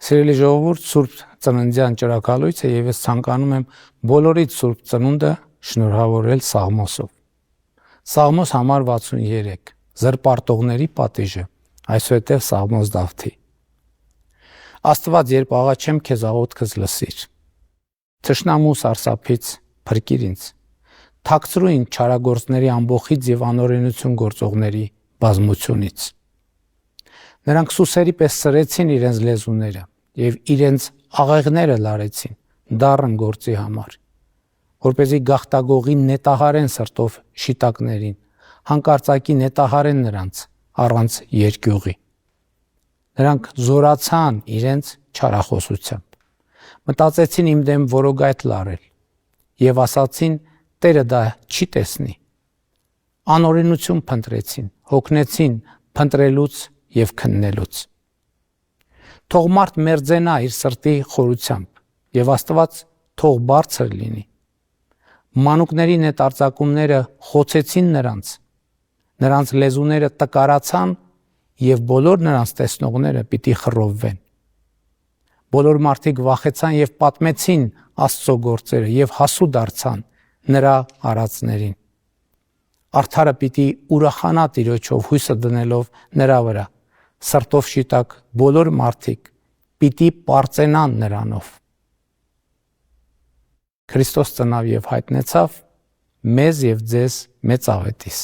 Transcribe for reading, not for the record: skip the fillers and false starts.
Սիրելի ժողովուրդ, Սուրբ Ծննդյան ճրագալույցը եւ ես ցանկանում եմ բոլորիդ Սուրբ Ծնունդը շնորհավորել Սաղմոսով։ Սաղմոս համար 63 զրպարտողների պատիժը, այսուհետև Սաղմոս Դավթի։ Աստված, երբ աղաչեմ քեզ, աղոթքս լսիր։ Թշնամու սարսափից փրկիր ինձ։ Թաքցրու ինձ չարագործների ամբոխից եւ անօրենություն գործողների բազմությունից։ Նրանք սուսերի պես սրեցին իրենց լեզուները եւ իրենց աղեղները լարեցին դառն գործի համար, որպեսզի գաղտագողի նետահարեն սրտով շիտակներին, հանկարծակի նետահարեն նրանց առանց երկյուղի։ Նրանք զորացան իրենց չարախոսությամբ, մտածեցին իմ դեմ որոգայթ լարել եւ ասացին, Տերը դա չի տեսնի։ Անօրենություն փնտրեցին, հոգնեցին փնտրելուց եւ քննելուց։ Թող մարդ մերձենա իր սրտի խորությամբ եւ Աստված թող բարձր լինի։ Մանուկների նետարձակումները խոցեցին նրանց լեզուները տկարացան եւ բոլոր նրանց տեսնողները պիտի խռովվեն։ Բոլոր մարդիկ վախեցան եւ պատմեցին Աստծո գործերը եւ հասու դարձան նրա արածներին։ Արդարը պիտի ուրախանա Տիրոջով հույսը դնելով նրա վրա, սրտով շիտակ բոլոր մարդիկ պիտի պարծենան նրանով։ Քրիստոս ծնավ եւ հայտնեցավ մեզ եւ ձեզ մեծ աղետիս։